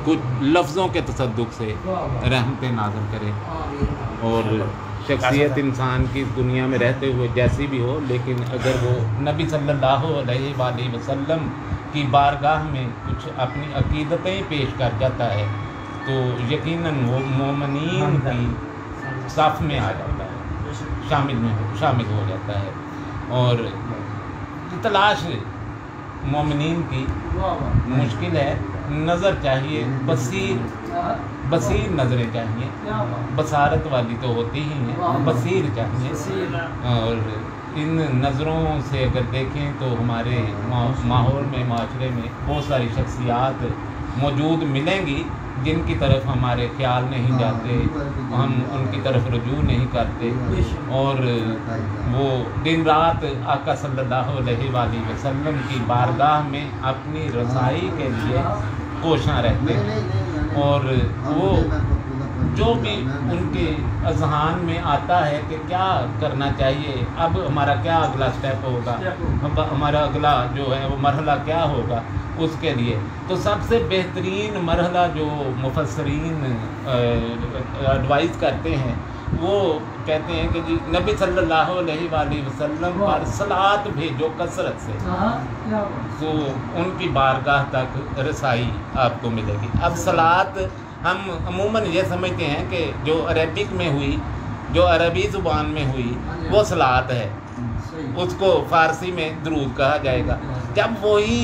कुछ लफ्ज़ों के तसद्दुक से रहमतें नाज़िल करे। और शख्सियत इंसान की दुनिया में रहते हुए जैसी भी हो, लेकिन अगर वो नबी सल्लल्लाहु अलैहि वसल्लम की बारगाह में कुछ अपनी अकीदतें पेश कर जाता है तो यकीनन वो मोमिनीन की साफ में आ जाता है, शामिल हो जाता है। और तलाश मोमिनीन की मुश्किल है, नज़र चाहिए, बसीर नज़रें चाहिए, बसारत वाली तो होती ही हैं, बसीर चाहिए। और इन नज़रों से अगर देखें तो हमारे माहौल में, माशरे में बहुत सारी शख्सियात मौजूद मिलेंगी जिनकी तरफ हमारे ख्याल नहीं जाते, हम उनकी तरफ रुजू नहीं करते, और वो दिन रात आका सल्लल्लाहु अलैहि वसल्लम की बारगाह में अपनी रसाई के लिए कोशां रहते हैं। और वो जो भी उनके अज़हान में आता है कि क्या करना चाहिए, अब हमारा क्या अगला स्टेप होगा, हमारा अगला जो है वो मरहला क्या होगा, उसके लिए तो सबसे बेहतरीन मरहला जो मुफस्सरीन एडवाइस करते हैं वो कहते हैं कि जी नबी सल्लल्लाहु अलैहि वसल्लम पर सलात भेजो कसरत से, तो उनकी बारगाह तक रसाई आपको मिलेगी। अब सलात हम अमूमन ये समझते हैं कि जो अरबिक में हुई, जो अरबी ज़ुबान में हुई वो सलात है, उसको फ़ारसी में दुरूद कहा जाएगा। जब वही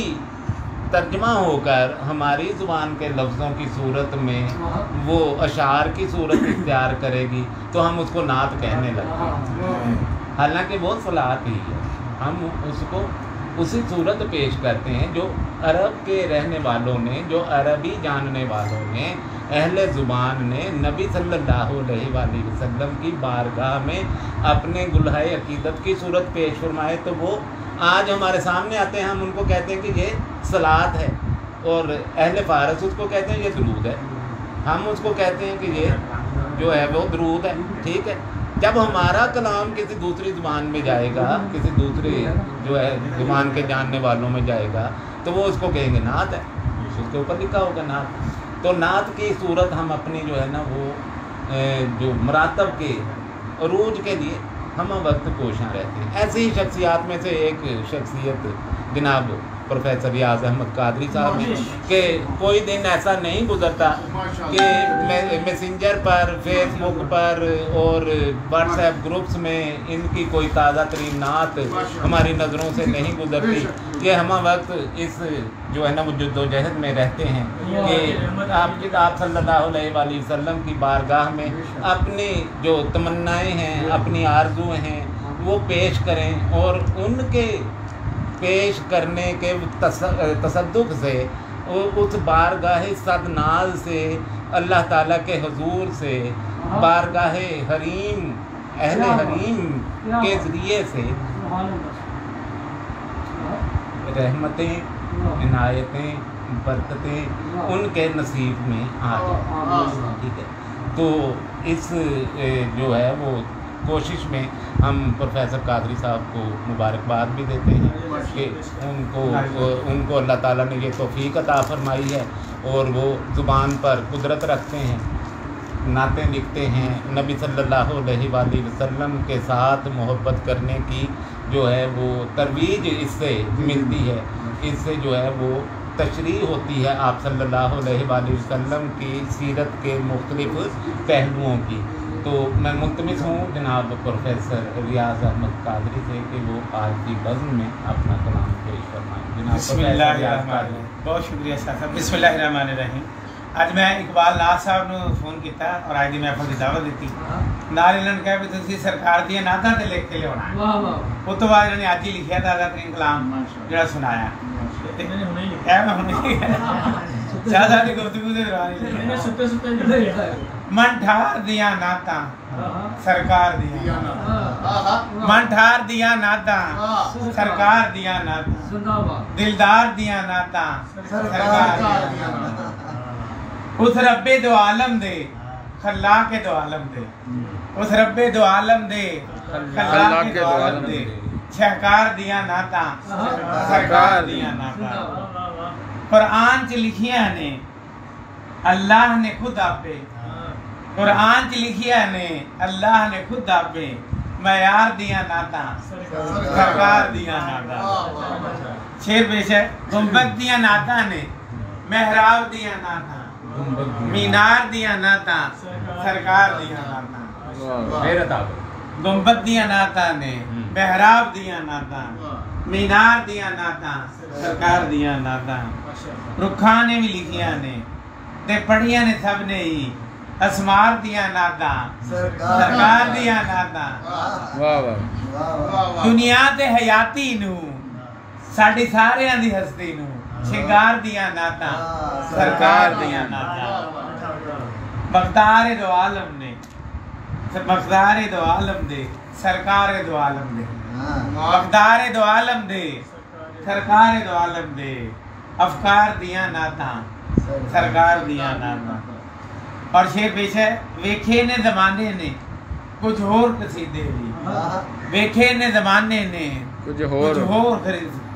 तर्जमा होकर हमारी ज़ुबान के लफ्ज़ों की सूरत में वो अशार की सूरत इख्तियार करेगी तो हम उसको नात कहने लगते हैं, हालांकि वो सलात ही है। हम उसको उसी सूरत पेश करते हैं जो अरब के रहने वालों ने, जो अरबी जानने वालों ने, अहले ज़ुबान ने नबी सल्लल्लाहु अलैहि वसल्लम की बारगाह में अपने गुलहाए अकीदत की सूरत पेश फरमाए, तो वो आज हमारे सामने आते हैं, हम उनको कहते हैं कि ये सलात है, और अहले फ़ारस उसको कहते हैं ये दुरूद है, हम उसको कहते हैं कि ये जो है वो दुरूद है। ठीक है, जब हमारा कलाम किसी दूसरी ज़ुबान में जाएगा, किसी दूसरे जो है ज़ुबान के जानने वालों में जाएगा, तो वो उसको कहेंगे नात है, उसके ऊपर लिखा होगा नात। तो नात की सूरत हम अपनी जो है ना वो जो मरातब के अरूज के लिए हम वक्त कोशां रहते हैं। ऐसी ही शख्सियात में से एक शख्सियत जनाब प्रोफेसर रियाज अहमद कादरी साहब ने कि कोई दिन ऐसा नहीं गुजरता कि मैसेंजर पर, फेसबुक पर और व्हाट्सएप ग्रुप्स में इनकी कोई ताज़ा तरीन नात हमारी नज़रों से नहीं गुजरती। कि हम वक्त इस जो है ना वो जद्दोजहद में रहते हैं कि आप सल्लल्लाहु अलैहि वसल्लम की बारगाह में अपनी जो तमन्नाएँ हैं, अपनी आरज़ुएँ हैं वो पेश करें, और उनके पेश करने के तसद्दुक से उस बारगाह सदनाज से, अल्लाह ताला के हुजूर से, बारगाह हरीम, अहले हरीम के ज़रिए से रहमतें, इनायतें, बरकतें उनके नसीब में आ जाए। ठीक है, तो इस जो है वो कोशिश में हम प्रोफेसर कादरी साहब को मुबारकबाद भी देते हैं कि उनको अल्लाह ताला ने ये तौफीक अता फरमाई है, और वो ज़ुबान पर कुदरत रखते हैं, नातें लिखते हैं, नबी सल्लल्लाहु अलैहि वसल्लम के साथ मोहब्बत करने की जो है वो तरवीज इससे मिलती है, इससे जो है वो तशरीह होती है आप सल्लल्लाहु अलैहि वसल्लम की सीरत के मुख्तलिफ पहलुओं की। तो मैं मुल्तमिस हूँ जनाब प्रोफेसर रियाज अहमद कादरी से कि वो आज की बज़्म में अपना कलाम पेश फरमाएं। जनाब बहुत शुक्रिया साहब। बिस्मिल्लाहिर्रहमानिर्रहीम। ਅੱਜ मैं इकबाल नाथ साहब ਨੂੰ फ़ोन किया और आज की महफिल की दावत दी, नाल इन्होंने कहा भी तुसीं सरकार दी नातां ते लिख के लियाउणा है। वाह वाह। उस तो बाद इन्होंने अज ही लिखिया ताज़ा तरीन कलाम जिहड़ा सुनाया ज़्यादा गुफ्तगू दे दौरान मन ठार दिया नातां सरकार दिया, मन ठार दिया नातां सरकार दिया नातां, दिलदार दिया नातां सरकार दिया, उस रब्बे दो आलम दे खल्ला के दो आलम दे, उस रब्बे दो आलम दे खल्ला के दो आलम दे, शहकार दिया नातां सरकार दिया नातां। कुरान च लिखियां ने اللہ نے خود آپے قرآن چ لکھیا نے اللہ نے خود آپے معیار دیا ناتا سرکار دیا ناتا شیر پیش ہے گنبد دیا ناتا نے محراب دیا ناتا مینار دیا ناتا سرکار دیا ناتا گنبد دیا ناتا نے محراب دیا ناتا مینار دیا ناتا سرکار دیا ناتا رکھا نے بھی لکھیا نے تے پڑھیا نے سب نے ہی اسمار دیا ناتا سرکار دیا ناتا دنیا تے حیاتی نو ساڈی سارے دی ہستی نو شنگار دیا ناتا سرکار دیا ناتا مقدار دو عالم نے مقدار دو عالم دے سرکار دو عالم دے مقدار دو عالم دے سرکار دو عالم دے افکار دیا ناتا سرکار دیا ناتا اور شیر پیش ہے ویکھے نے زمانے نے کچھ اور قصیدے بھی ویکھے نے زمانے نے کچھ اور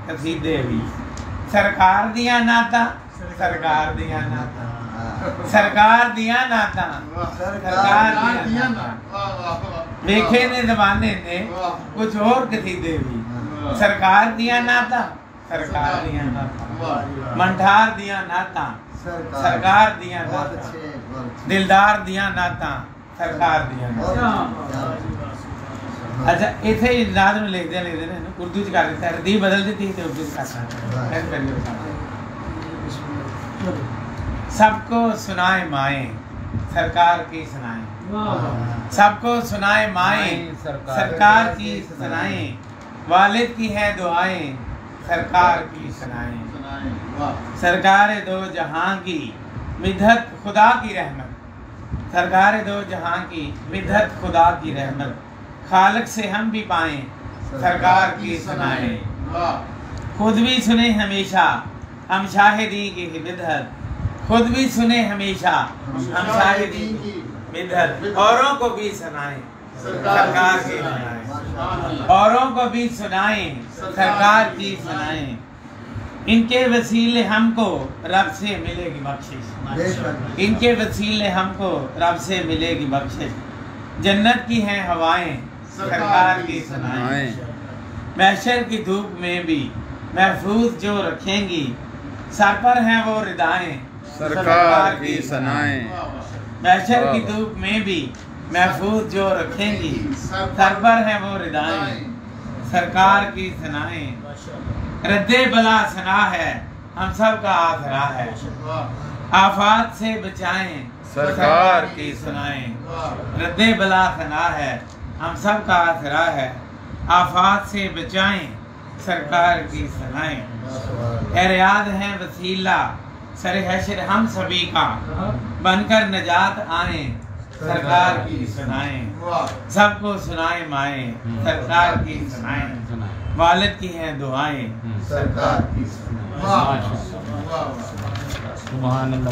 قصیدے بھی سرکار دیا ناتا سرکار دیا ناتا سرکار دیا ناتا سرکار دیا ناتا ویکھے نے زمانے نے کچھ اور قصیدے بھی سرکار دیا ناتا سرکار دیا ناتا منٹھار دیا ناتا سرکار دیا ناتا دلدار دیا ناتا سرکار دیا ناتا اچھا ایتھے ہی ناظم لکھ دیا اردو چ کر دیتا ہے ردیف بدل دیتی ہے اردو چ کرتا سب کو سنائے مائیں سرکار کی سنائیں سب کو سنائے مائیں سرکار کی سنائیں والد کی ہے دعائیں سرکار کی سنائیں سرکار دو جہاں کی مدحت خدا کی رحمت سرکار دو جہاں کی مدحت خدا کی رحمت خالق سے ہم بھی پائیں سرکار کی سنائیں خود بھی سنیں ہمیشہ ہم شاہدی کی مدحت خود بھی سنیں ہمیشہ ہم شاہدی کی مدحت اوروں کو بھی سنائیں سرکار کی سنائیں اوروں کو بھی سنائیں سرکار کی سنائیں ان کے وسیلے ہم کو رب سے ملے گی بخشش ان کے وسیلے ہم کو رب سے ملے گی بخشش جنت کی ہیں ہوائیں سرکار کی سنائیں محشر کی دھوپ میں بھی محفوظ جو رکھیں گی سر پر ہیں وہ ردائیں سرکار کی سنائیں محشر کی دھوپ میں بھی محفوظ جو رکھیں گی سر پر ہیں وہ ردائیں سرکار کی سنائیں رد بلا ثنا ہے ہم سب کا آسرا ہے آفات سے بچائیں سرکار کی سنائیں رد بلا ثنا ہے ہم سب کا آسرا ہے آفات سے بچائیں سرکار کی سنائیں اے ریاض ہے وسیلہ سر حشر ہم سبھی کا بن کر نجات آئیں سرکار کی سنائیں سب کو سنائیں مائیں سرکار کی سنائیں والد کی ہیں دعائیں سرکار کی سنائیں سبحان اللہ